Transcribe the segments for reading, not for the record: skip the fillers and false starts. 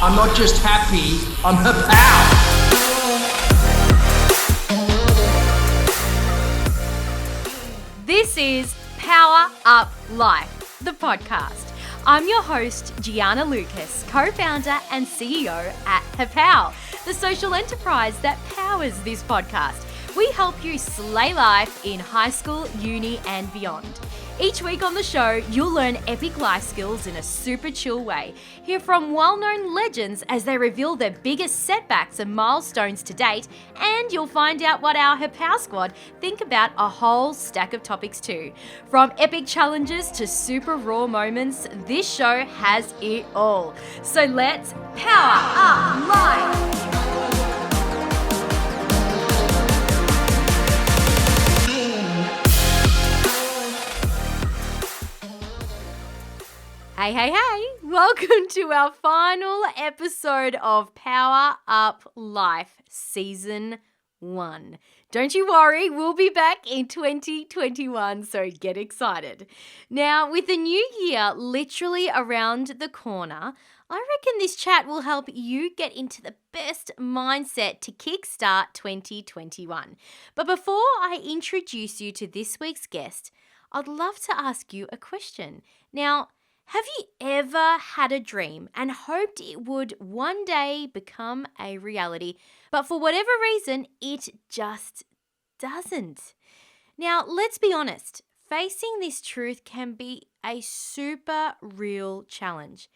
I'm not just happy, I'm Happow. This is Power Up Life, the podcast. I'm your host, Gianna Lucas, co-founder and CEO at Happow, the social enterprise that powers this podcast. We help you slay life in high school, uni, and beyond. Each week on the show, you'll learn epic life skills in a super chill way. Hear from well-known legends as they reveal their biggest setbacks and milestones to date, and you'll find out what our Happow squad think about a whole stack of topics too. From epic challenges to super raw moments, this show has it all. So let's power up life! Hey, welcome to our final episode of Power Up Life Season 1. Don't you worry, we'll be back in 2021, so get excited. Now, with the new year literally around the corner, I reckon this chat will help you get into the best mindset to kickstart 2021. But before I introduce you to this week's guest, I'd love to ask you a question. Now, have you ever had a dream and hoped it would one day become a reality, but for whatever reason, it just doesn't? Now, let's be honest, facing this truth can be a super real challenge.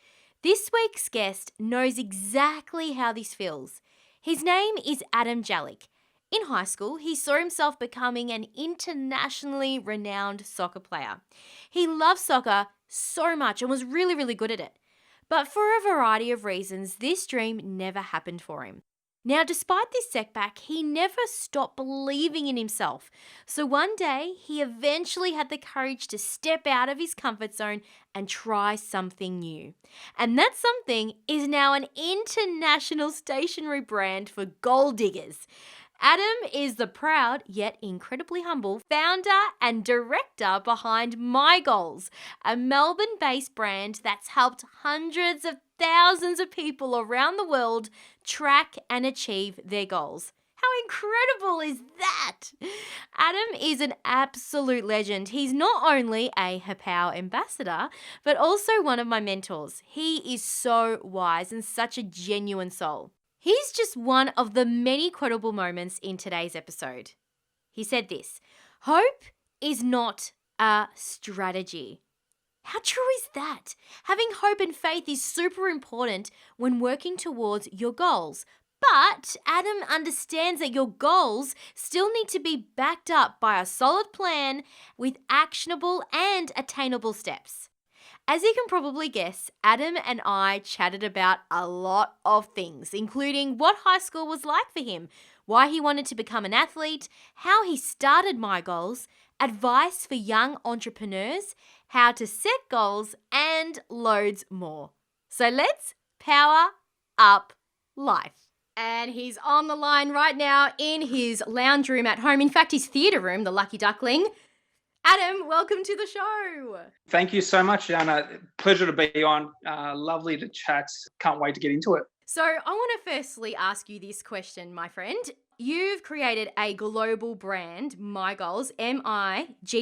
This week's guest knows exactly how this feels. His name is Adam Jelic. In high school, he saw himself becoming an internationally renowned soccer player. He loved soccer so much and was really, really good at it. But for a variety of reasons, this dream never happened for him. Now, despite this setback, he never stopped believing in himself. So one day, he eventually had the courage to step out of his comfort zone and try something new. And that something is now an international stationery brand for gold diggers. Adam is the proud, yet incredibly humble, founder and director behind My Goals, a Melbourne-based brand that's helped hundreds of thousands of people around the world track and achieve their goals. How incredible is that? Adam is an absolute legend. He's not only a Happow ambassador, but also one of my mentors. He is so wise and such a genuine soul. He's just one of the many quotable moments in today's episode. He said this: "Hope is not a strategy." How true is that? Having hope and faith is super important when working towards your goals. But Adam understands that your goals still need to be backed up by a solid plan with actionable and attainable steps. As you can probably guess, Adam and I chatted about a lot of things, including what high school was like for him, why he wanted to become an athlete, how he started My Goals, advice for young entrepreneurs, how to set goals, and loads more. So let's power up life. And he's on the line right now in his lounge room at home. In fact, his theatre room, the Lucky Duckling. Adam, welcome to the show. Thank you so much, Anna. Pleasure to be on. Lovely to chat. Can't wait to get into it. So I want to firstly ask you this question, my friend. You've created a global brand, My Goals, MIGOALS.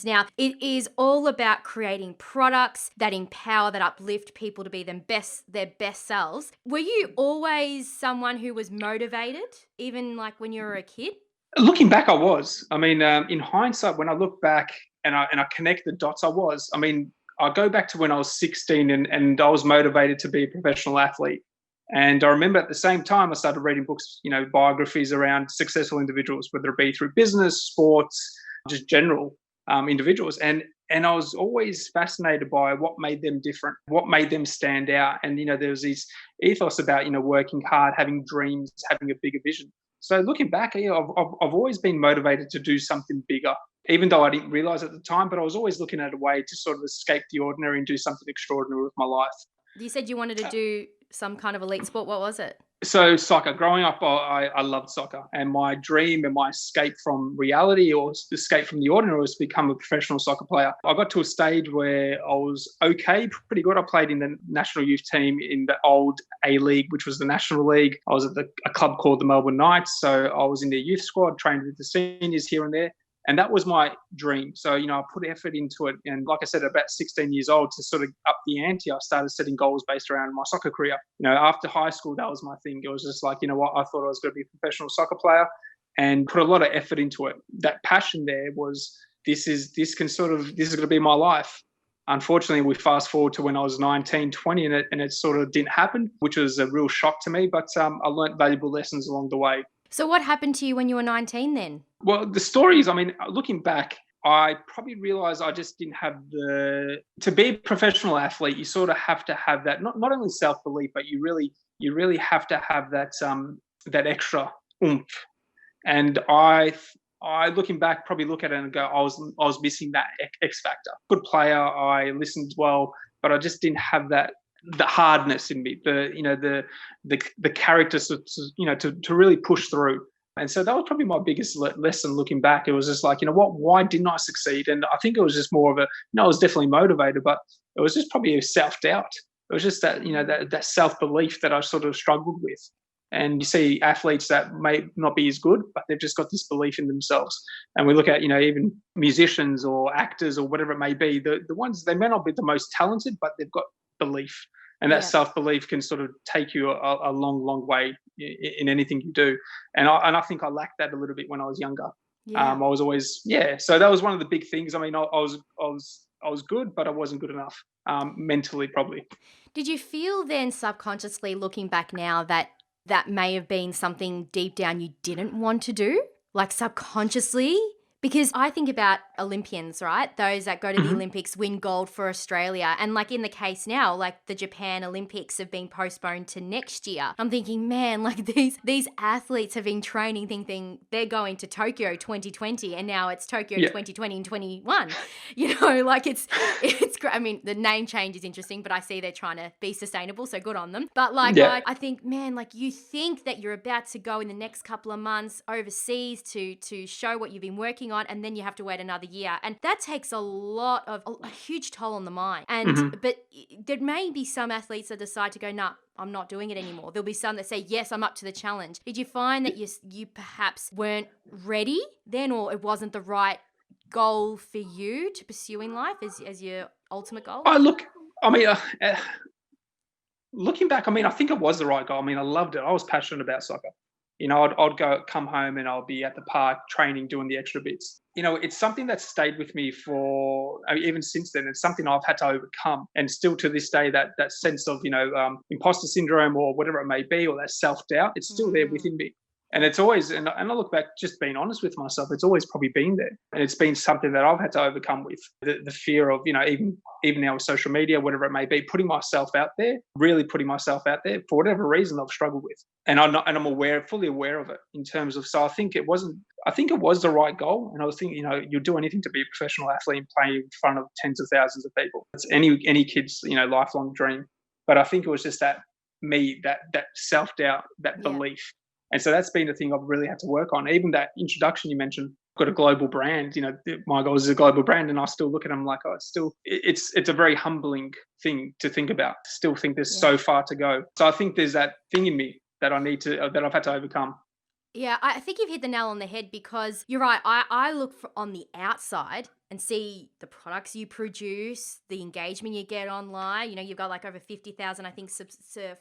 Now, it is all about creating products that empower, that uplift people to be their best selves. Were you always someone who was motivated, even like when you were a kid? Looking back, I was. I mean, in hindsight, when I look back and I connect the dots, I was. I mean, I go back to when I was 16 and I was motivated to be a professional athlete. And I remember at the same time, I started reading books, biographies around successful individuals, whether it be through business, sports, just general individuals. And I was always fascinated by what made them different, what made them stand out. And, there was this ethos about, working hard, having dreams, having a bigger vision. So looking back, I've always been motivated to do something bigger, even though I didn't realize at the time, but I was always looking at a way to sort of escape the ordinary and do something extraordinary with my life. You said you wanted to do some kind of elite sport. What was it? So soccer, growing up, I loved soccer, and my dream and my escape from reality or escape from the ordinary was to become a professional soccer player. I got to a stage where I was okay, pretty good. I played in the national youth team in the old A League, which was the National League. I was at a club called the Melbourne Knights, so I was in their youth squad, trained with the seniors here and there. And that was my dream. So, I put effort into it. And like I said, about 16 years old, to sort of up the ante, I started setting goals based around my soccer career. After high school, that was my thing. It was just like, you know what, I thought I was going to be a professional soccer player and put a lot of effort into it. That passion there was, this is going to be my life. Unfortunately, we fast forward to when I was 19, 20, and it sort of didn't happen, which was a real shock to me. But I learned valuable lessons along the way. So what happened to you when you were 19 then? Well, the story is, looking back, I probably realized I just didn't have to be a professional athlete, you sort of have to have that, not only self-belief, but you really have to have that, that extra oomph. And I looking back, probably look at it and go, I was missing that X factor. Good player, I listened well, but I just didn't have that, the hardness in me, the character, to really push through. And so that was probably my biggest lesson looking back. It was just like, why didn't I succeed? And I think it was just more of I was definitely motivated, but it was just probably a self-doubt. It was just that, that self-belief that I sort of struggled with. And you see athletes that may not be as good, but they've just got this belief in themselves. And we look at, even musicians or actors or whatever it may be, the ones, they may not be the most talented, but they've got belief. And that self-belief can sort of take you a long, long way in anything you do. And I think I lacked that a little bit when I was younger. I was always, so that was one of the big things. I was good, but I wasn't good enough, mentally probably. Did you feel then subconsciously, looking back now, that may have been something deep down you didn't want to do? Like subconsciously? Because I think about Olympians, right? Those that go to the Olympics, win gold for Australia. And like in the case now, like the Japan Olympics have been postponed to next year. I'm thinking, man, like these athletes have been training, thinking they're going to Tokyo 2020, and now it's Tokyo 2020 and 21. Like it's great. I mean, the name change is interesting, but I see they're trying to be sustainable, so good on them. But like I think, man, like you think that you're about to go in the next couple of months overseas to show what you've been working on, and then you have to wait another year, and that takes a huge toll on the mind. And but there may be some athletes that decide to go, nah, I'm not doing it anymore. There'll be some that say, yes, I'm up to the challenge. Did you find that you perhaps weren't ready then, or it wasn't the right goal for you to pursue in life as your ultimate goal? Looking back, I think it was the right goal. I loved it. I was passionate about soccer. I'd come home and I'll be at the park training, doing the extra bits. It's something that's stayed with me for, even since then. It's something I've had to overcome. And still to this day, that sense of, imposter syndrome or whatever it may be, or that self-doubt, it's still there within me. And it's always, and I look back, just being honest with myself, it's always probably been there. And it's been something that I've had to overcome with the fear of, even now with social media, whatever it may be, putting myself out there, really putting myself out there for whatever reason I've struggled with. And I'm fully aware of it in terms of, so I think it was the right goal. And I was thinking, you'll do anything to be a professional athlete and play in front of tens of thousands of people. It's any kid's, lifelong dream. But I think it was just that self-doubt, that belief. And so that's been the thing I've really had to work on. Even that introduction you mentioned, I've got a global brand, my goal is a global brand, and I still look at them like, it's a very humbling thing to think about, to still think there's so far to go. So I think there's that thing in me that that I've had to overcome. Yeah, I think you've hit the nail on the head, because you're right. I look on the outside and see the products you produce, the engagement you get online. You've got like over 50,000, I think,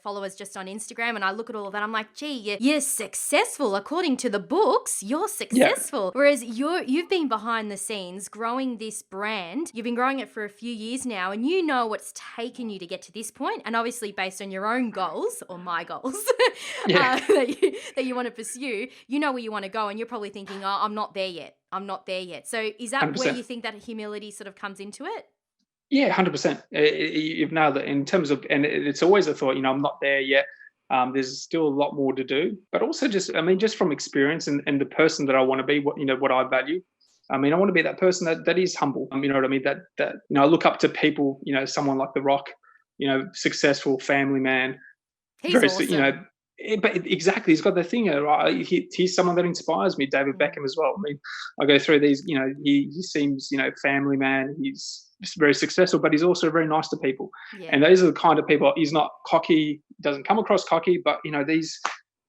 followers just on Instagram. And I look at all of that. I'm like, gee, you're successful. According to the books, you're successful. Yeah. Whereas you've been behind the scenes growing this brand. You've been growing it for a few years now, and you know what's taken you to get to this point. And obviously based on your own goals, or my goals, that you want to pursue, you know where you want to go, and you're probably thinking, oh, I'm not there yet. So is that 100%. Where you think that humility sort of comes into it? Yeah, 100%. You've nailed it in terms of, and it's always a thought, I'm not there yet. There's still a lot more to do, but also just from experience and the person that I want to be, what I value. I want to be that person that is humble. You know what I mean? That I look up to people, someone like The Rock, successful family man. He's awesome. But exactly, he's got the thing. Right? He's someone that inspires me. David Beckham as well. I mean, I go through these. He seems family man. He's very successful, but he's also very nice to people. Yeah. And those are the kind of people. He's not cocky. Doesn't come across cocky, but these.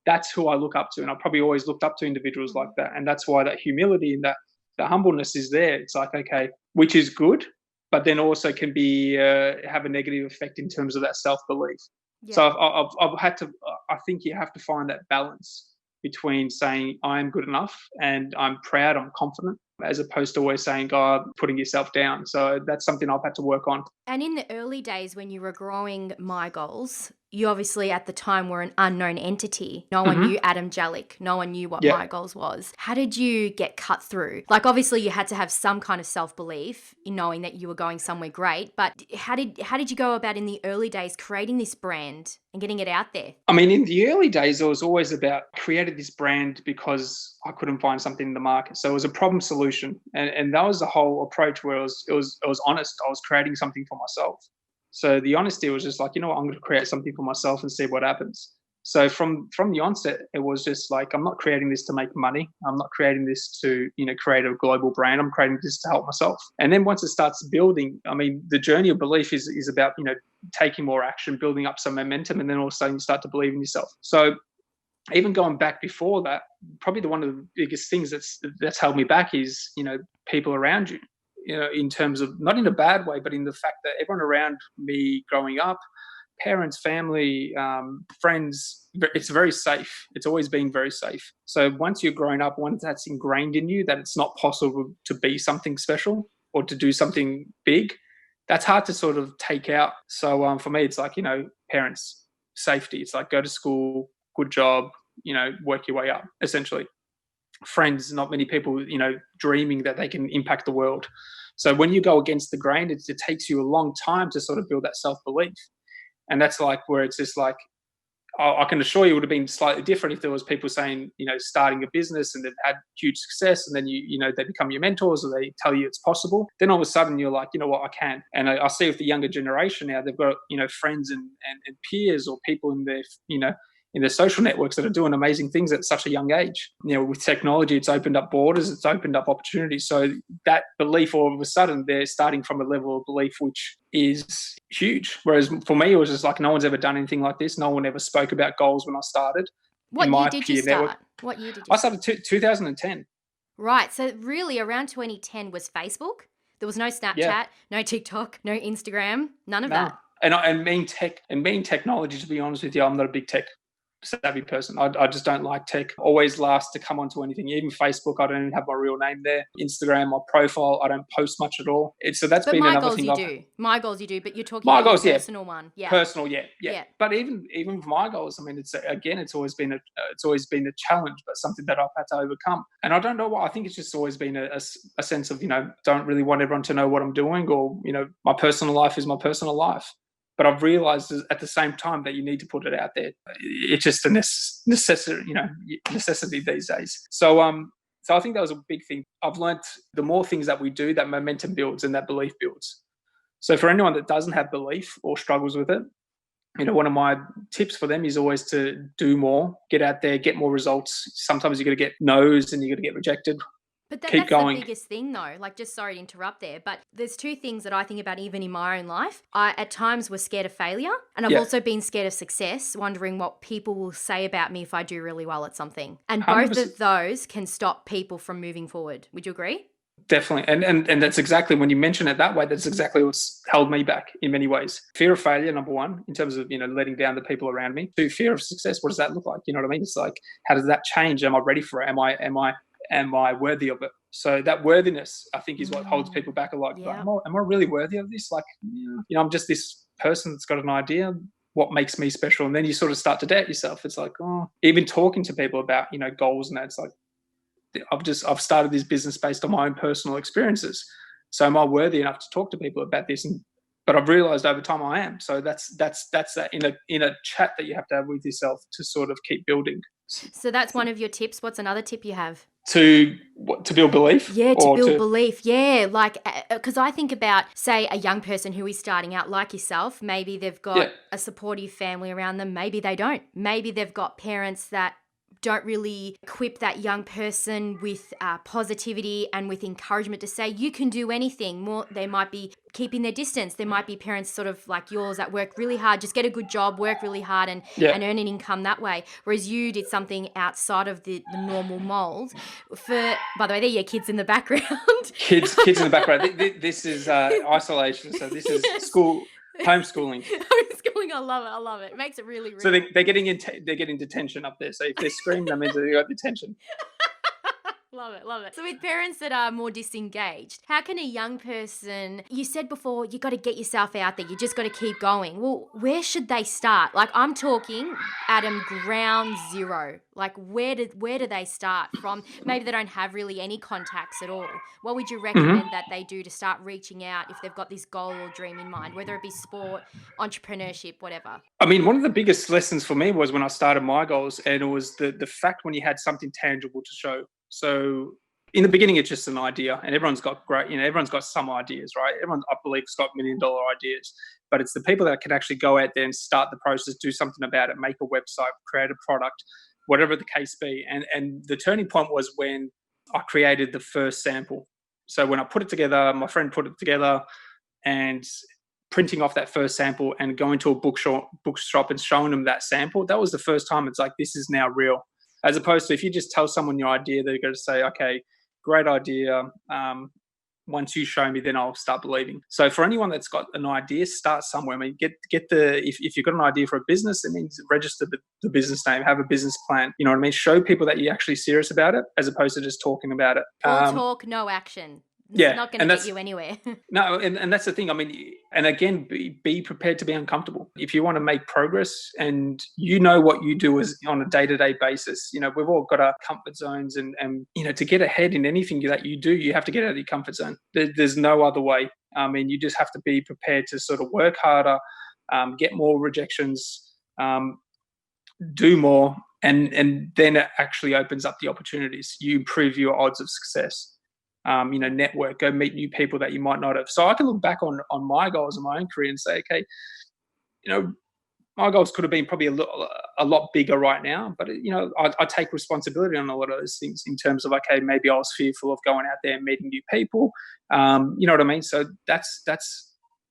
That's who I look up to, and I probably always looked up to individuals like that. And that's why that humility and that the humbleness is there. It's like, okay, which is good, but then also can be have a negative effect in terms of that self-belief. Yeah. So I've had to. I think you have to find that balance between saying I am good enough and I'm proud, I'm confident, as opposed to always saying, God, putting yourself down. So that's something I've had to work on. And in the early days when you were growing My Goals, you obviously at the time were an unknown entity. No one knew Adam Jelic. No one knew what My Goals was. How did you get cut through? Like, obviously you had to have some kind of self-belief in knowing that you were going somewhere great, but how did you go about in the early days creating this brand and getting it out there? I mean, in the early days, it was always about creating this brand because I couldn't find something in the market. So it was a problem solution. And that was the whole approach where it was honest. I was creating something for myself. So the honesty was just like, I'm going to create something for myself and see what happens. So from the onset, it was just like, I'm not creating this to make money. I'm not creating this to, create a global brand. I'm creating this to help myself. And then once it starts building, I mean, the journey of belief is about, taking more action, building up some momentum, and then all of a sudden you start to believe in yourself. So even going back before that, probably one of the biggest things that's held me back is, people around you. In terms of, not in a bad way, but in the fact that everyone around me growing up, parents, family, friends, it's very safe. It's always been very safe. So once you're grown up, once that's ingrained in you that it's not possible to be something special or to do something big, that's hard to sort of take out. So for me, it's like, parents, safety. It's like, go to school, good job, work your way up, essentially. Friends, not many people, dreaming that they can impact the world. So when you go against the grain, it takes you a long time to sort of build that self-belief. And that's like where it's just like, I can assure you it would have been slightly different if there was people saying, starting a business and they've had huge success and then they become your mentors or they tell you it's possible. Then all of a sudden you're like, you know what, I can. And I see with the younger generation now, they've got, friends and peers or people in their, in their social networks that are doing amazing things at such a young age. With technology, it's opened up borders, it's opened up opportunities. So that belief, all of a sudden, they're starting from a level of belief which is huge. Whereas for me, it was just like, no one's ever done anything like this. No one ever spoke about goals when I started. What year did you start? What year did you start? I started 2010. Right. So really around 2010 was Facebook. There was no Snapchat, no TikTok, no Instagram, none of that. And being technology, to be honest with you, I'm not a big tech savvy person. I just don't like tech. Always last to come onto anything. Even Facebook, I don't even have my real name there. Instagram, my profile, I don't post much at all. But been another thing. My goals you do, but you're talking about your personal one. Yeah. Personal, yeah. But even with my goals, I mean, it's always been a challenge, but something that I've had to overcome. And I don't know why. I think it's just always been a sense of, don't really want everyone to know what I'm doing, or, my personal life is my personal life. But I've realized at the same time that you need to put it out there. It's just a necessity these days. So I think that was a big thing. I've learnt the more things that we do, that momentum builds and that belief builds. So for anyone that doesn't have belief or struggles with it, one of my tips for them is always to do more, get out there, get more results. Sometimes you're going to get no's and you're going to get rejected. But that's the biggest thing though, like, just sorry to interrupt there, but there's two things that I think about even in my own life. I at times was scared of failure, and I've also been scared of success, wondering what people will say about me if I do really well at something. And 100%. Both of those can stop people from moving forward. Would you agree? Definitely. And that's exactly, when you mention it that way, that's exactly what's held me back in many ways. Fear of failure, number one, in terms of, letting down the people around me. Two, fear of success. What does that look like? You know what I mean? It's like, how does that change? Am I ready for it? Am I worthy of it? So that worthiness, I think, is what holds people back a lot. Yeah. Like, am I really worthy of this? Like, I'm just this person that's got an idea. What makes me special? And then you sort of start to doubt yourself. It's like, even talking to people about, goals and that, it's like, I've started this business based on my own personal experiences. So am I worthy enough to talk to people about this? But I've realized over time I am. So that's that in a chat that you have to have with yourself to sort of keep building. So that's one of your tips. What's another tip you have? to build belief. Yeah, to build belief. Yeah, like, because I think about, say, a young person who is starting out like yourself. Maybe they've got a supportive family around them. Maybe they don't. Maybe they've got parents that don't really equip that young person with positivity and with encouragement to say you can do anything. More, they might be keeping their distance. There might be parents sort of like yours that work really hard, just get a good job, work really hard, and earn an income that way. Whereas you did something outside of the normal mold. By the way, there are your kids in the background. Kids in the background. This is isolation. So this is school. Homeschooling. I love it. It makes it really real. So they're getting detention up there. So if they scream, that means they got detention. Love it. So with parents that are more disengaged, how can a young person, you said before, you got to get yourself out there. You just got to keep going. Well, where should they start? Like, I'm talking, Adam, ground zero. Like, where do they start from? Maybe they don't have really any contacts at all. What would you recommend that they do to start reaching out if they've got this goal or dream in mind, whether it be sport, entrepreneurship, whatever? I mean, one of the biggest lessons for me was when I started my goals, and it was the fact when you had something tangible to show. So in the beginning, it's just an idea, and everyone's got everyone's got some ideas, right? Everyone, I believe, has got $1 million ideas, but it's the people that can actually go out there and start the process, do something about it, make a website, create a product, whatever the case be. And the turning point was when I created the first sample. So when I put it together, my friend put it together, and printing off that first sample and going to a bookshop and showing them that sample, that was the first time it's like, this is now real. As opposed to if you just tell someone your idea, they're going to say, okay, great idea. Once you show me, then I'll start believing. So for anyone that's got an idea, start somewhere. I mean, if you've got an idea for a business, it means register the business name, have a business plan. You know what I mean? Show people that you're actually serious about it, as opposed to just talking about it. All talk, no action. It's not going to get you anywhere. No, and that's the thing. I mean, and again, be prepared to be uncomfortable. If you want to make progress and you know what you do is on a day-to-day basis, you know, we've all got our comfort zones, and you know, to get ahead in anything that you do, you have to get out of your comfort zone. There's no other way. I mean, you just have to be prepared to sort of work harder, get more rejections, do more, and then it actually opens up the opportunities. You improve your odds of success. You know, network, go meet new people that you might not have. So I can look back on my goals in my own career and say, okay, you know, my goals could have been probably a lot bigger right now, but you know, I take responsibility on a lot of those things in terms of, okay, maybe I was fearful of going out there and meeting new people. You know what I mean? So that's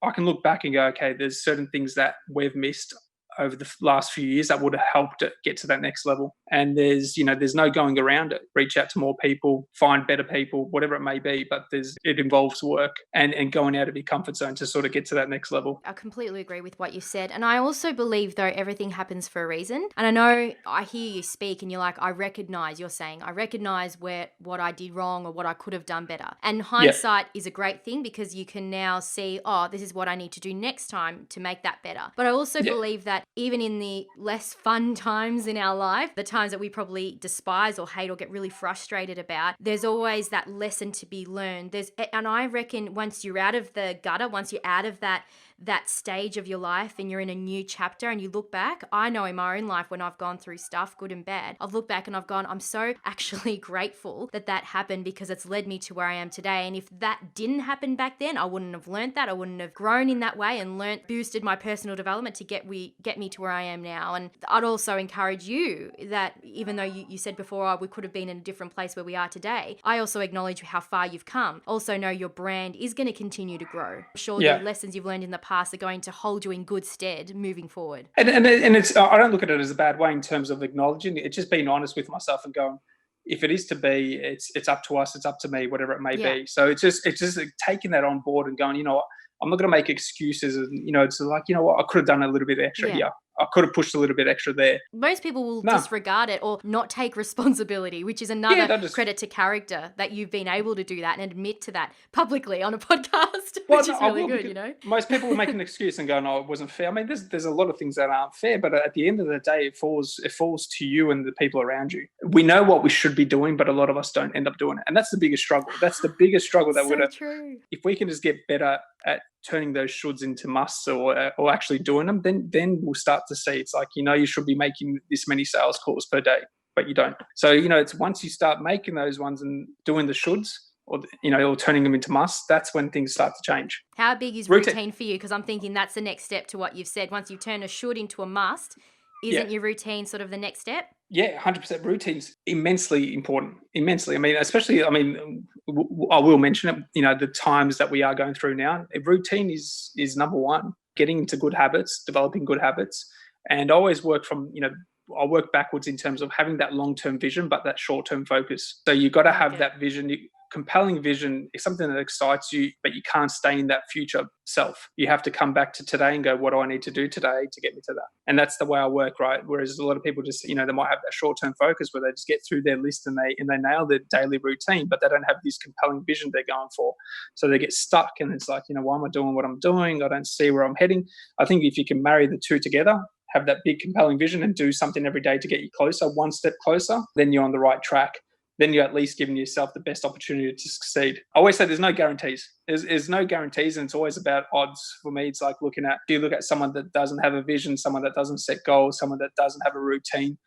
I can look back and go, okay, there's certain things that we've missed over the last few years that would have helped it get to that next level. And there's no going around it. Reach out to more people, find better people, whatever it may be, but it involves work and going out of your comfort zone to sort of get to that next level. I completely agree with what you said. And I also believe, though, everything happens for a reason. And I know I hear you speak and you're like, I recognize what I did wrong or what I could have done better. And hindsight is a great thing because you can now see, oh, this is what I need to do next time to make that better. But I also believe that even in the less fun times in our life, the times that we probably despise or hate or get really frustrated about, there's always that lesson to be learned. And I reckon once you're out of the gutter, once you're out of that stage of your life and you're in a new chapter and you look back, I know in my own life when I've gone through stuff, good and bad, I've looked back and I've gone, I'm so actually grateful that happened because it's led me to where I am today. And if that didn't happen back then, I wouldn't have learned that. I wouldn't have grown in that way and boosted my personal development to get me to where I am now. And I'd also encourage you that even though you said before, we could have been in a different place where we are today, I also acknowledge how far you've come. Also know your brand is going to continue to grow. I'm sure the lessons you've learned in the past are going to hold you in good stead moving forward. And it's I don't look at it as a bad way in terms of acknowledging it. It's just being honest with myself and going, if it is to be, it's up to us, it's up to me, whatever it may be. So it's just like taking that on board and going, you know what, I'm not going to make excuses. And, you know, it's like, you know what, I could have done a little bit extra here. I could have pushed a little bit extra there. Most people will disregard it or not take responsibility, which is another credit to character that you've been able to do that and admit to that publicly on a podcast, which is really good, you know. Most people will make an excuse and go, no, it wasn't fair. I mean, there's a lot of things that aren't fair, but at the end of the day, it falls to you and the people around you. We know what we should be doing, but a lot of us don't end up doing it. And that's the biggest struggle. That's the biggest struggle that we're true. If we can just get better at turning those shoulds into musts or actually doing them, then we'll start to see it's like, you know, you should be making this many sales calls per day, but you don't. So, it's once you start making those ones and doing the shoulds, or turning them into musts, that's when things start to change. How big is routine for you? Because I'm thinking that's the next step to what you've said. Once you turn a should into a must, isn't your routine sort of the next step? Yeah, 100%. Routine's immensely important. Immensely. I will mention it, the times that we are going through now. Routine is number one. Getting into good habits, developing good habits, and I always work from, I work backwards in terms of having that long-term vision, but that short-term focus. So you've got to have that vision. Compelling vision is something that excites you, but you can't stay in that future self. You have to come back to today and go, what do I need to do today to get me to that? And that's the way I work, right? Whereas a lot of people just, they might have that short-term focus where they just get through their list and they nail their daily routine, but they don't have this compelling vision they're going for. So they get stuck and it's like, why am I doing what I'm doing? I don't see where I'm heading. I think if you can marry the two together, have that big compelling vision and do something every day to get you closer, one step closer, then you're on the right track. Then you're at least giving yourself the best opportunity to succeed. I always say there's no guarantees. There's no guarantees, and it's always about odds. For me, it's like do you look at someone that doesn't have a vision, someone that doesn't set goals, someone that doesn't have a routine,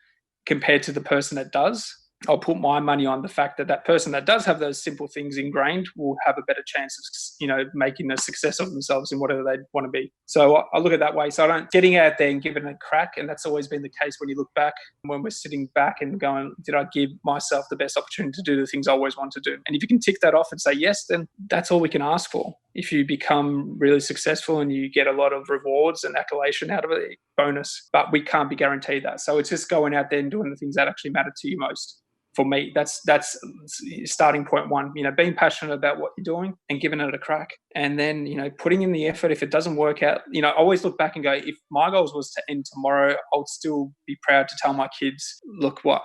compared to the person that does? I'll put my money on the fact that person that does have those simple things ingrained will have a better chance of, making a success of themselves in whatever they want to be. So I look at it that way. So I don't getting out there and giving it a crack. And that's always been the case when you look back, when we're sitting back and going, did I give myself the best opportunity to do the things I always want to do? And if you can tick that off and say yes, then that's all we can ask for. If you become really successful and you get a lot of rewards and accolation out of it, bonus. But we can't be guaranteed that. So it's just going out there and doing the things that actually matter to you most. For me, that's starting point one, being passionate about what you're doing and giving it a crack. And then, putting in the effort. If it doesn't work out, I always look back and go, if my goals was to end tomorrow, I'll still be proud to tell my kids, look what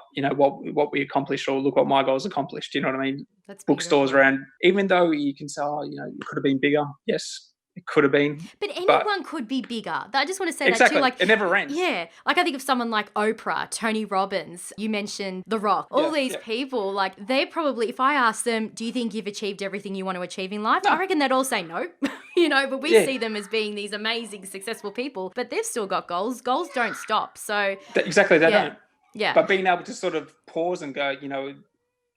we accomplished, or look what my goals accomplished. You know what I mean? That's bookstores around, even though you can say, it could have been bigger. Yes. It could have been. But anyone could be bigger. I just want to say exactly. that too. It never ends. Yeah. I think of someone like Oprah, Tony Robbins, you mentioned The Rock, all these people, they probably, if I ask them, do you think you've achieved everything you want to achieve in life? No. I reckon they'd all say no. But we see them as being these amazing, successful people, but they've still got goals. Goals don't stop. So exactly, they don't. Yeah. But being able to sort of pause and go,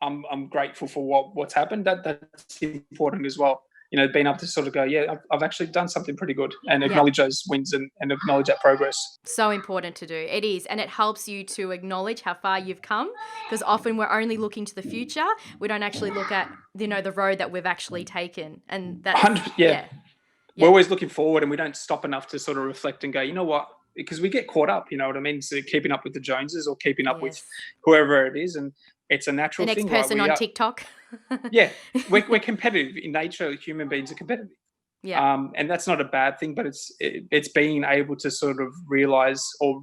I'm grateful for what's happened. That's important as well. Being able to sort of go, I've actually done something pretty good, and acknowledge those wins and acknowledge that progress. So important to do. It is. And it helps you to acknowledge how far you've come, because often we're only looking to the future. We don't actually look at, the road that we've actually taken. And that's, 100%, We're always looking forward, and we don't stop enough to sort of reflect and go, you know what? Because we get caught up, you know what I mean? So keeping up with the Joneses or keeping up with whoever it is. And it's a natural thing. The next person on TikTok. We're competitive in nature. Human beings are competitive. Yeah. And that's not a bad thing, but it's being able to sort of realize or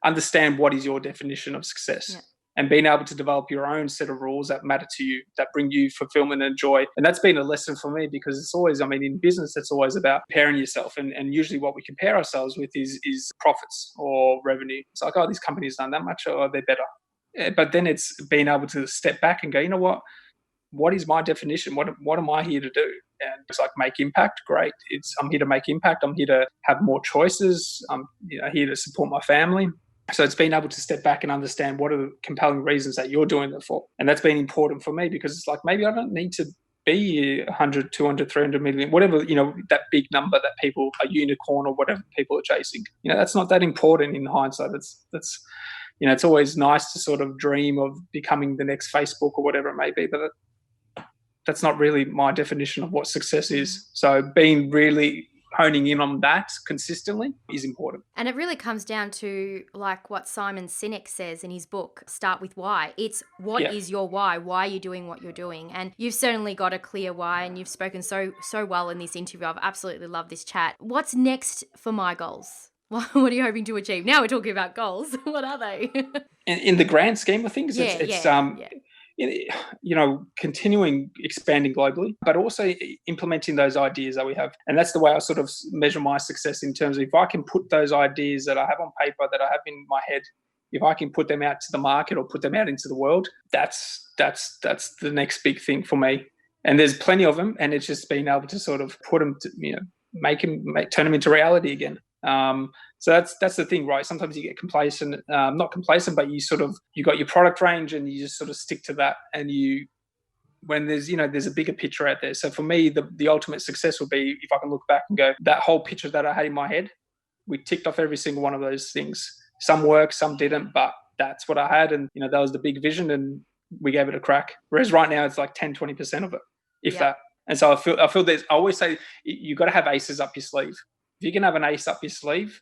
understand what is your definition of success, and being able to develop your own set of rules that matter to you, that bring you fulfillment and joy. And that's been a lesson for me, because it's always, in business, it's always about comparing yourself. And usually what we compare ourselves with is profits or revenue. It's like, this company's done that much, or they're better. But then it's being able to step back and go, you know what is my definition? What am I here to do? And it's like, make impact. Great. I'm here to make impact. I'm here to have more choices. I'm here to support my family. So it's being able to step back and understand what are the compelling reasons that you're doing it for. And that's been important for me, because it's like, maybe I don't need to be 100, 200, 300 million, whatever, that big number that people, a unicorn or whatever people are chasing. That's not that important in hindsight. That's it's always nice to sort of dream of becoming the next Facebook or whatever it may be, but that's not really my definition of what success is. So being really honing in on that consistently is important. And it really comes down to what Simon Sinek says in his book, Start With Why. It's what is your why? Why are you doing what you're doing? And you've certainly got a clear why, and you've spoken so well in this interview. I've absolutely loved this chat. What's next for My Goals? What are you hoping to achieve? Now we're talking about goals. What are they? in the grand scheme of things, continuing expanding globally, but also implementing those ideas that we have. And that's the way I sort of measure my success, in terms of, if I can put those ideas that I have on paper, that I have in my head, if I can put them out to the market or put them out into the world, that's the next big thing for me. And there's plenty of them, and it's just being able to sort of put them to, turn them into reality again. So that's the thing, right? Sometimes you get complacent, not complacent, but you got your product range and you just sort of stick to that. And when there's a bigger picture out there. So for me, the ultimate success would be if I can look back and go, that whole picture that I had in my head, we ticked off every single one of those things. Some worked, some didn't, but that's what I had. And, that was the big vision and we gave it a crack. Whereas right now it's like 10, 20% of it, if that. And so I feel I always say you got to have aces up your sleeve. If you can have an ace up your sleeve,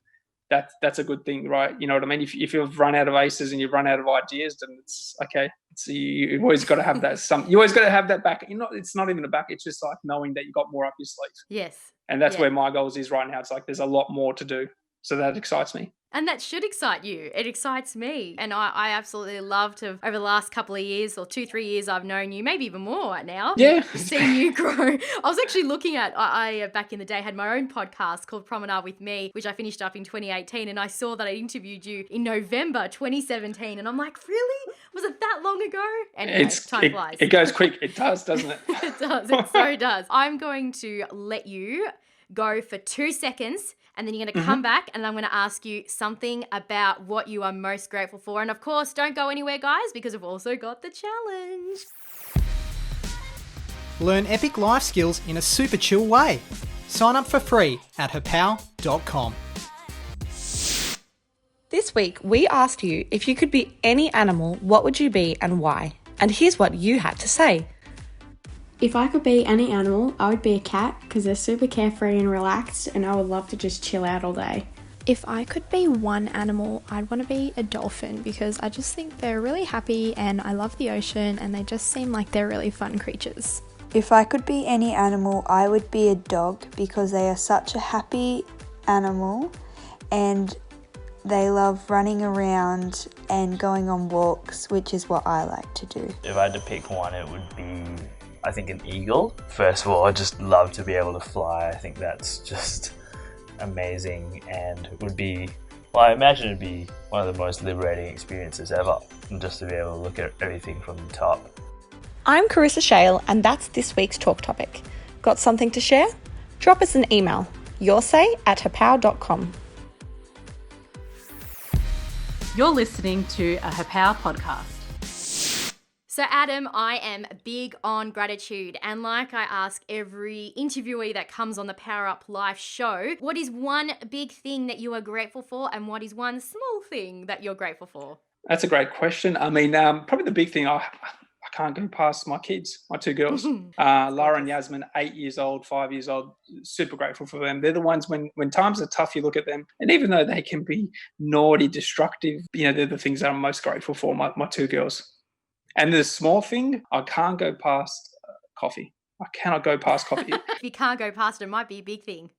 that's a good thing, right? You know what I mean? If you've run out of aces and you've run out of ideas, then it's okay. You've always got to have that. You always got to have that back. It's not even a back. It's just like knowing that you got more up your sleeve. Yes. And that's where my goals is right now. It's like there's a lot more to do. So that excites me. And that should excite you. It excites me. And I absolutely love to, over the last couple of years or 2-3 years I've known you, maybe even more right now. Yeah. Seeing you grow. I was actually looking at, I back in the day had my own podcast called Promenade with Me, which I finished up in 2018. And I saw that I interviewed you in November 2017. And I'm like, really? Was it that long ago? Anyway, time flies. It goes quick. It does, doesn't it? It does. It so does. I'm going to let you go for 2 seconds. And then you're going to come back and I'm going to ask you something about what you are most grateful for. And of course, don't go anywhere, guys, because we've also got the challenge. Learn epic life skills in a super chill way. Sign up for free at happow.com. This week, we asked you if you could be any animal, what would you be and why? And here's what you had to say. If I could be any animal, I would be a cat because they're super carefree and relaxed and I would love to just chill out all day. If I could be one animal, I'd want to be a dolphin because I just think they're really happy and I love the ocean and they just seem like they're really fun creatures. If I could be any animal, I would be a dog because they are such a happy animal and they love running around and going on walks, which is what I like to do. If I had to pick one, it would be, I think, an eagle. First of all, I just love to be able to fly. I think that's just amazing and would be, well, I imagine it'd be one of the most liberating experiences ever, just to be able to look at everything from the top. I'm Carissa Shale and that's this week's talk topic. Got something to share? Drop us an email, yoursay@happow.com. You're listening to a Happow podcast. So Adam, I am big on gratitude, and like I ask every interviewee that comes on the Power Up Life show, what is one big thing that you are grateful for and what is one small thing that you're grateful for? That's a great question. I mean, probably the big thing, I can't go past my kids, my two girls, Lara and Yasmin, 8 years old, 5 years old, super grateful for them. They're the ones when times are tough, you look at them, and even though they can be naughty, destructive, they're the things that I'm most grateful for, my two girls. And the small thing, I can't go past coffee. I cannot go past coffee. If you can't go past it, it might be a big thing.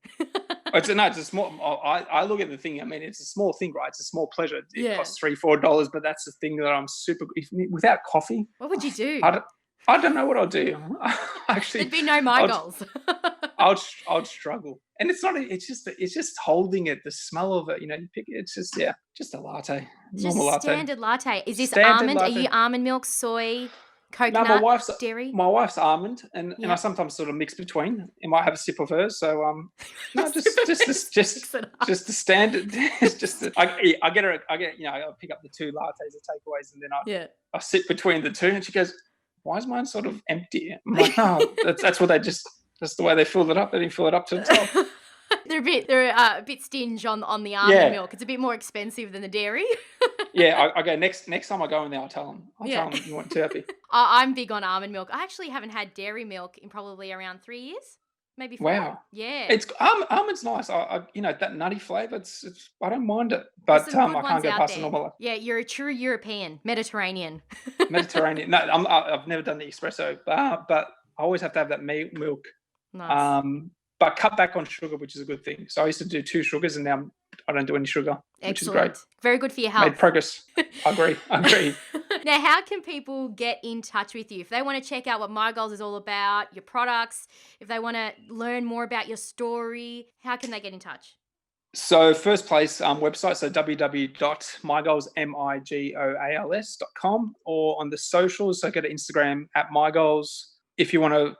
It's a small. I look at the thing. I mean, it's a small thing, right? It's a small pleasure. It costs $3-4, but that's the thing that I'm super. Without coffee, what would you do? I don't know what I'll do. Actually, there'd be no my goals. I'd struggle, and it's not. It's just holding it. The smell of it. You pick it. It's just a latte. Normal latte. Standard latte. Is this Standard almond? latte. Are you almond milk, soy, coconut, no, dairy? My wife's almond, and I sometimes sort of mix between. I might have a sip of hers. So no, just the standard. It's just I pick up the 2 lattes or takeaways, and then I sit between the two, and she goes, "Why is mine sort of empty?" I'm like, "No, that's what that's the way they filled it up. They didn't fill it up to the top." They're a bit stingy on the almond milk. It's a bit more expensive than the dairy. I go next time I go in there. I'll tell them. Tell them you want turkey. I'm big on almond milk. I actually haven't had dairy milk in probably around 3 years, maybe 4. Wow. Yeah. It's almond's nice. I that nutty flavour. It's I don't mind it, but I can't go past the normal. Yeah, you're a true European, Mediterranean. Mediterranean. No, I've never done the espresso, but I always have to have that milk. Nice. But cut back on sugar, which is a good thing. So I used to do 2 sugars, and now I don't do any sugar, which is great. Very good for your health. Made progress. I agree. Now, how can people get in touch with you? If they want to check out what My Goals is all about, your products, if they want to learn more about your story, how can they get in touch? So first place website, so www.mygoals.com, or on the socials, so go to Instagram @mygoals. If you want to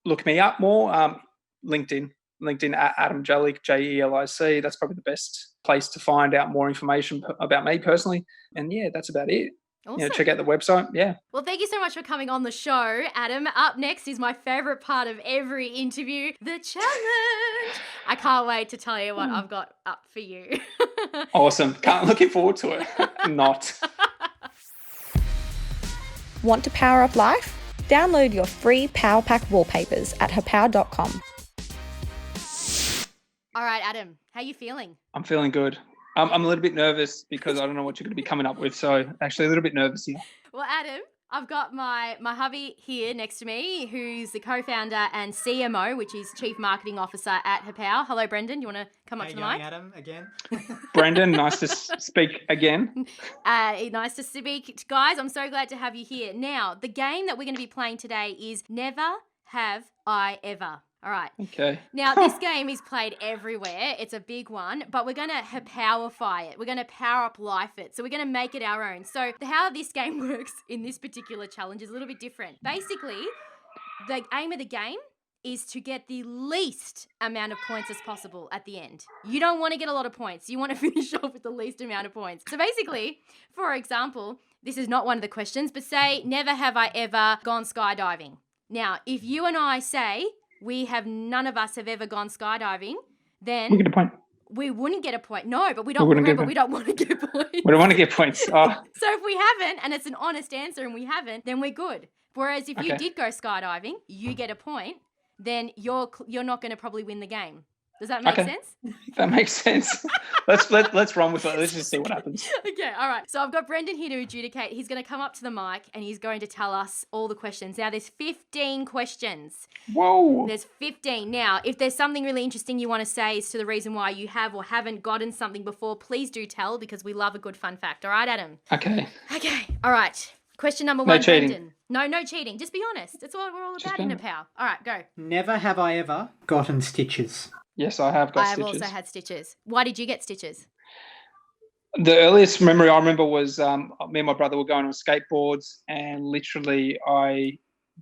look me up more, LinkedIn LinkedIn at Adam Jelic, Jelic. That's probably the best place to find out more information about me personally. And yeah, that's about it. Awesome. Check out the website. Yeah. Well, thank you so much for coming on the show, Adam. Up next is my favourite part of every interview, the challenge. I can't wait to tell you what I've got up for you. Awesome. Looking forward to it. Not. Want to power up life? Download your free Power Pack wallpapers at happow.com. All right, Adam, how you feeling? I'm feeling good. I'm a little bit nervous because I don't know what you're going to be coming up with. So actually a little bit nervous here. Well, Adam, I've got my hubby here next to me, who's the co-founder and CMO, which is Chief Marketing Officer at Happow. Hello, Brendan. You want to come up to the mic? Adam, again. Brendan, nice to speak again. Nice to speak. Guys, I'm so glad to have you here. Now, the game that we're going to be playing today is Never Have I Ever. All right. Okay. Now, this game is played everywhere. It's a big one, but we're going to Happowify it. We're going to power up life it. So we're going to make it our own. So how this game works in this particular challenge is a little bit different. Basically, the aim of the game is to get the least amount of points as possible at the end. You don't want to get a lot of points. You want to finish off with the least amount of points. So basically, for example, this is not one of the questions, but say, never have I ever gone skydiving. Now, if you and I say none of us have ever gone skydiving, then we get a point. We wouldn't get a point. No, but we don't want to get points. We don't want to get points. Oh. So if we haven't, and it's an honest answer and we haven't, then we're good. Whereas if you did go skydiving, you get a point, then you're not going to probably win the game. Does that make sense? That makes sense. Let's run with it. Let's just see what happens. Okay, all right. So I've got Brendan here to adjudicate. He's going to come up to the mic and he's going to tell us all the questions. Now, there's 15 questions. Whoa. There's 15. Now, if there's something really interesting you want to say as to the reason why you have or haven't gotten something before, please do tell, because we love a good fun fact. All right, Adam? Okay. All right. Question number one, no cheating. Brendan. No cheating. Just be honest. That's what we're all about in Happow. All right, go. Never have I ever gotten stitches. Yes, I have got stitches. I have also had stitches. Why did you get stitches? The earliest memory I remember was me and my brother were going on skateboards and literally I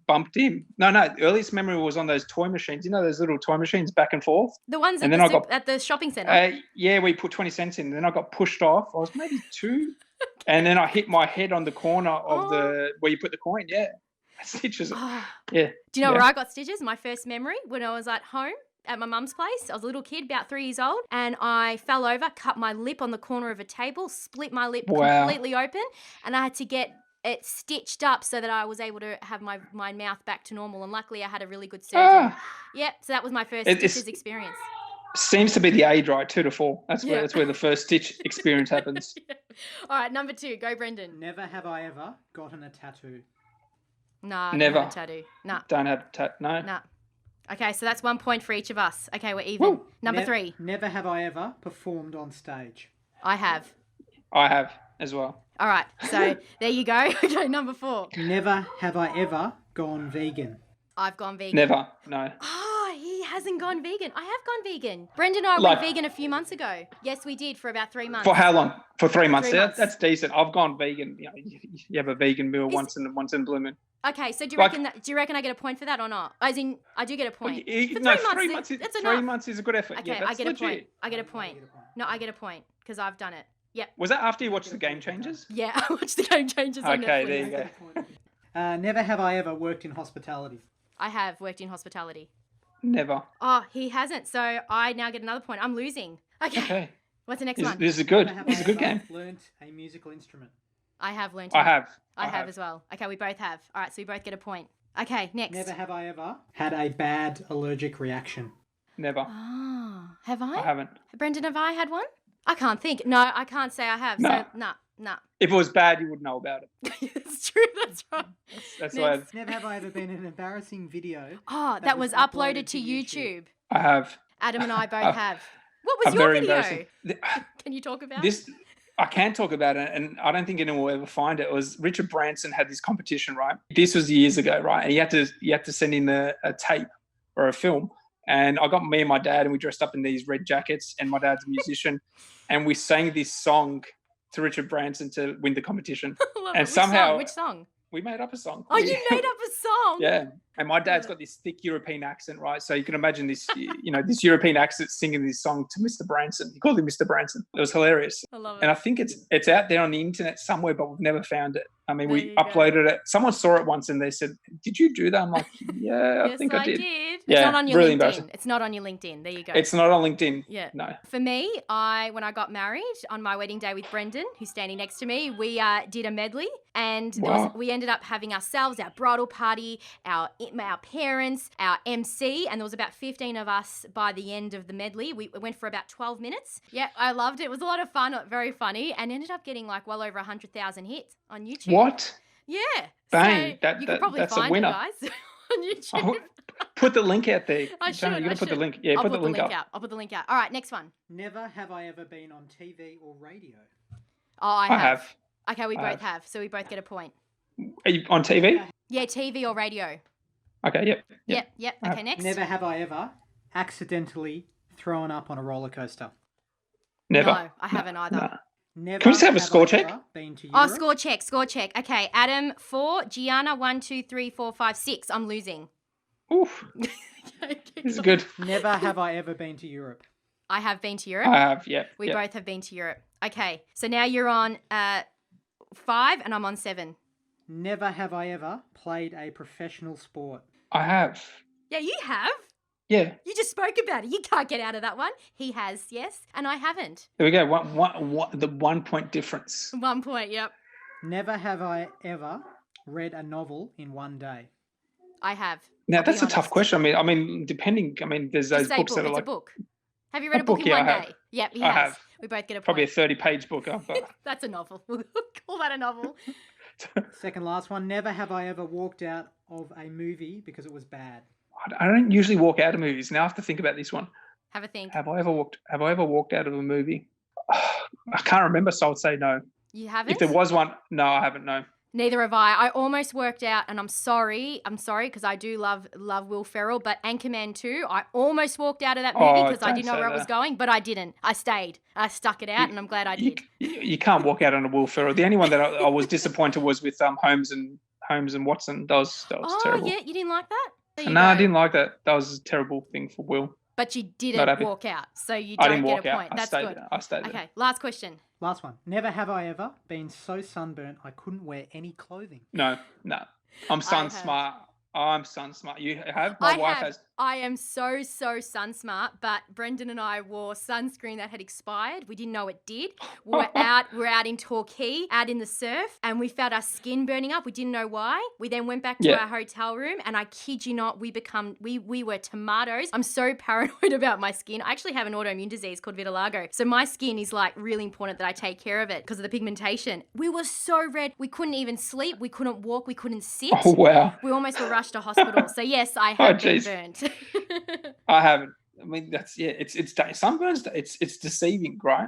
bumped him. No, the earliest memory was on those toy machines. You know those little toy machines back and forth? The ones at the shopping centre? Yeah, we put 20 cents in. Then I got pushed off. I was maybe 2. And then I hit my head on the corner of where you put the coin. Yeah. Stitches. Yeah. Do you know where I got stitches? My first memory when I was at home. At my mum's place. I was a little kid, about 3 years old, and I fell over, cut my lip on the corner of a table, split my lip completely open, and I had to get it stitched up so that I was able to have my mouth back to normal, and luckily I had a really good surgeon. Yep, so that was my first stitches experience. Seems to be the age, right? 2 to 4. That's where the first stitch experience happens. Yeah. All right, number 2. Go, Brendan. Never have I ever gotten a tattoo. No, never. Don't have a tattoo. No. Don't have a tattoo. No. No. Okay, so that's 1 point for each of us. Okay, we're even. Woo. Number 3. Never have I ever performed on stage. I have. I have as well. All right, so there you go. Okay, number 4. Never have I ever gone vegan. I've gone vegan. Never, no. Oh, he hasn't gone vegan. I have gone vegan. Brendan and I went vegan a few months ago. Yes, we did, for about 3 months. For how long? For 3 months. That's decent. I've gone vegan. You have a vegan meal once in Blue Moon. Okay, so do you reckon I get a point for that or not? As in, I do get a point. No, 3 months. That's enough. 3 months is a good effort. Okay, yeah, I get legit. a point. I get a point. No, I get a point because I've done it. Yep. Was that after you watched the Game Changers? Yeah, I watched the Game Changers on Netflix. Okay, there you go. Never have I ever worked in hospitality. I have worked in hospitality. Never. Oh, he hasn't. So I now get another point. I'm losing. Okay. What's the next one? This is good. This is a good game. Learned a musical instrument. I have learned. I have as well. Okay, we both have. All right, so we both get a point. Okay, next. Never have I ever had a bad allergic reaction. Never. Oh, have I? I haven't. Brendan, have I had one? I can't think. No, I can't say I have. No. So, nah. If it was bad, you would know about it. That's true. That's right. That's why. Never have I ever been in an embarrassing video. Oh, that was uploaded to YouTube. I have. Adam and I both have. What was your video? Can you talk about this? I can't talk about it, and I don't think anyone will ever find it. It was Richard Branson had this competition, right? This was years ago, right? And you had to send in a tape or a film. And I got me and my dad, and we dressed up in these red jackets, and my dad's a musician, and we sang this song to Richard Branson to win the competition. And somehow, which song? We made up a song. Oh, you made up a song? Yeah. And my dad's got this thick European accent, right? So you can imagine this, this European accent singing this song to Mr. Branson. He called him Mr. Branson. It was hilarious. I love it. And I think it's out there on the internet somewhere, but we've never found it. I mean, we uploaded it. Someone saw it once and they said, "Did you do that?" I'm like, "Yeah, I think I did." It's Yeah, not on your really LinkedIn. embarrassing. It's not on your LinkedIn. There you go. It's not on LinkedIn. Yeah. No. For me, when I got married on my wedding day with Brendan, who's standing next to me, we did a medley, and we ended up having ourselves, our bridal party, our parents, our MC, and there was about 15 of us by the end of the medley. We went for about 12 minutes. Yeah, I loved it. It was a lot of fun, very funny, and ended up getting like well over 100,000 hits on YouTube. What? Yeah. Bang. So you could probably that's find a winner. it, guys, on YouTube. Put the link out there. I should. You're going to put the link. I'll put the link up. out. I'll put the link out. All right, next one. Never have I ever been on TV or radio. Oh, I have. Okay, we I both have. So we both get a point. Are you on TV? Yeah, TV or radio. Okay, yep. Yep. Okay, next. Never have I ever accidentally thrown up on a roller coaster. Never. No, I haven't either. No. Never Can we just have a score I check? ever been to Oh, Europe. score check. Okay, Adam 4, Gianna 1, 2, 3, 4, 5, 6. I'm losing. Oof. This is good. Never have I ever been to Europe. I have been to Europe. I have, yeah. We yeah. both have been to Europe. Okay, so now you're on 5 and I'm on 7. Never have I ever played a professional sport. I have. Yeah, you have. Yeah. You just spoke about it. You can't get out of that one. He has, yes, and I haven't. There we go. The 1 point difference. 1 point, yep. Never have I ever read a novel in one day. I have. Now I'll be that's a tough honest. question. I mean, depending. I mean, there's those Just say books book. that are It's like a book. Have you read a A book book, in yeah, one I have. day? Yep, he I has. have. We both get a point. probably a 30-page book. That's a novel. We'll call that a novel. Second last one. Never have I ever walked out of a movie because it was bad. I don't usually walk out of movies. Now I have to think about this one. Have a think. Have I ever walked out of a movie? I can't remember, so I would say no. You haven't? If there was one, no, I haven't. No. Neither have I. I almost worked out, and I'm sorry because I do love Will Ferrell, but Anchorman 2, I almost walked out of that movie because I didn't know where it was going, but I didn't. I stayed. I stuck it out, and I'm glad I did. You can't walk out on a Will Ferrell. The only one that I was disappointed was with Holmes and Watson. That was terrible. Oh, yeah, you didn't like that? There you No, go. I didn't like that. That was a terrible thing for Will. But you Not didn't happy. walk out, so you I don't didn't get walk a out. point. I That's stayed good. there. I stayed there. Okay, last question. Last one. Never have I ever been so sunburnt I couldn't wear any clothing. No. I'm sun smart. I'm sun smart. You have? My wife has. I am so sun smart, but Brendan and I wore sunscreen that had expired. We didn't know it did. We're out in Torquay, out in the surf, and we felt our skin burning up. We didn't know why. We then went back to our hotel room, and I kid you not, we were tomatoes. I'm so paranoid about my skin. I actually have an autoimmune disease called vitiligo. So my skin is like really important that I take care of it because of the pigmentation. We were so red. We couldn't even sleep. We couldn't walk. We couldn't sit. Oh, wow. We almost were rushed to hospital. So yes, I have been burnt. I haven't. I mean, that's it's sunburns. It's deceiving, right?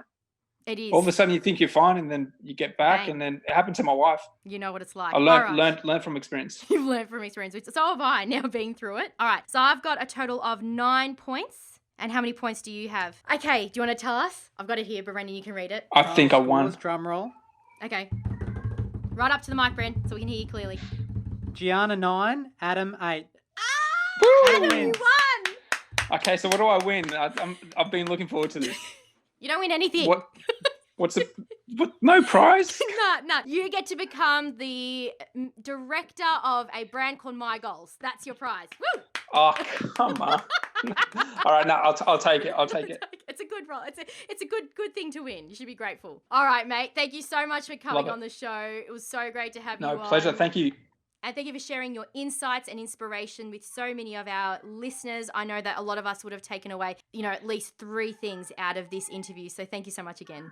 It is. All of a sudden, you think you're fine, and then you get back, Bang. and then it happened to my wife. You know what it's like. I learned from experience. You've learned from experience. So have I, now being through it. All right, so I've got a total of 9 points. And how many points do you have? Okay, do you want to tell us? I've got it here, but Brendan, you can read it. I think I won. Drum roll. Okay. Right up to the mic, Bren, so we can hear you clearly. Gianna 9, Adam 8. Adam, you won! Okay, so what do I win? I've been looking forward to this. You don't win anything. What? What's the? What? No prize? No. You get to become the director of a brand called My Goals. That's your prize. Woo! Oh, come on. All right, no, I'll take it. I'll take it. It's a good role. It's a good thing to win. You should be grateful. All right, mate. Thank you so much for coming on the show. It was so great to have you on. No, pleasure. Thank you. And thank you for sharing your insights and inspiration with so many of our listeners. I know that a lot of us would have taken away, at least 3 things out of this interview. So thank you so much again.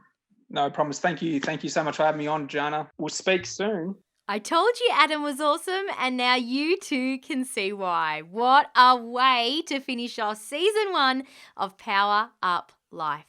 No promise. Thank you. Thank you so much for having me on, Gianna. We'll speak soon. I told you Adam was awesome, and now you too can see why. What a way to finish off season 1 of Power Up Life.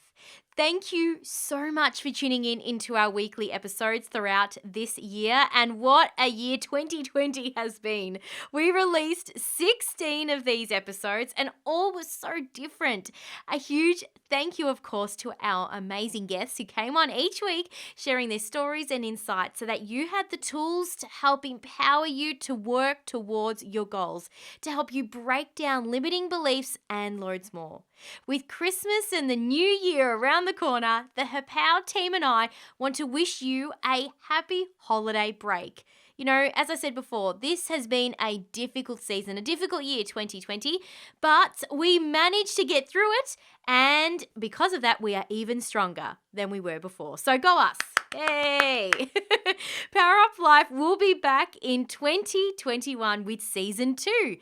Thank you so much for tuning in into our weekly episodes throughout this year. And what a year 2020 has been. We released 16 of these episodes and all was so different. A huge thank you, of course, to our amazing guests who came on each week sharing their stories and insights so that you had the tools to help empower you to work towards your goals, to help you break down limiting beliefs and loads more. With Christmas and the new year around the corner, the Happow team and I want to wish you a happy holiday break. You know, as I said before, this has been a difficult season, a difficult year 2020, but we managed to get through it, and because of that, we are even stronger than we were before. So go us! Yay! Power Up Life will be back in 2021 with Season 2.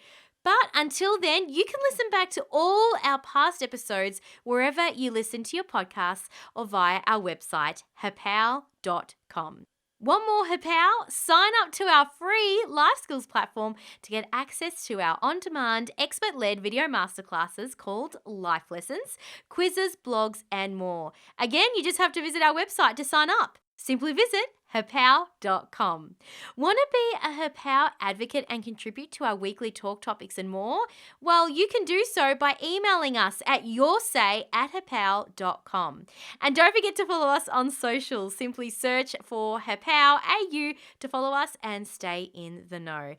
But until then, you can listen back to all our past episodes wherever you listen to your podcasts or via our website, happow.com. One more Happow, sign up to our free life skills platform to get access to our on-demand, expert-led video masterclasses called Life Lessons, quizzes, blogs, and more. Again, you just have to visit our website to sign up. Simply visit happow.com. Want to be a Happow advocate and contribute to our weekly talk topics and more? Well, you can do so by emailing us at yoursay@happow.com. And don't forget to follow us on socials. Simply search for Happow AU to follow us and stay in the know.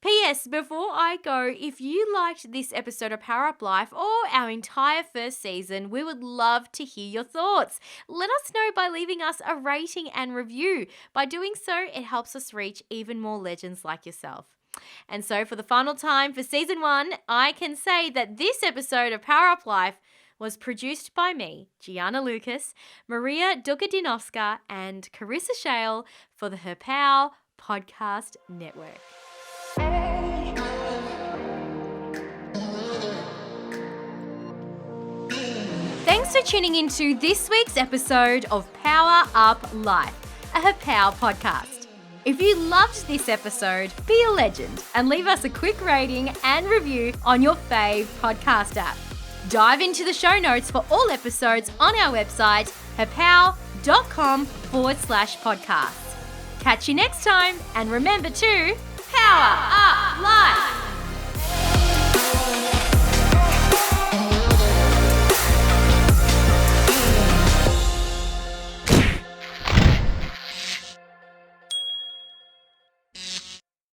P.S. Before I go, if you liked this episode of Power Up Life or our entire first season, we would love to hear your thoughts. Let us know by leaving us a rating and review. By doing so, it helps us reach even more legends like yourself. And so for the final time for Season 1, I can say that this episode of Power Up Life was produced by me, Gianna Lucas, Maria Dukadinovska, and Carissa Shale for the Happow Podcast Network. Thanks for tuning into this week's episode of Power Up Life, a Happow podcast. If you loved this episode, be a legend and leave us a quick rating and review on your fave podcast app. Dive into the show notes for all episodes on our website, happow.com/podcasts. Catch you next time, and remember to Power Up Life!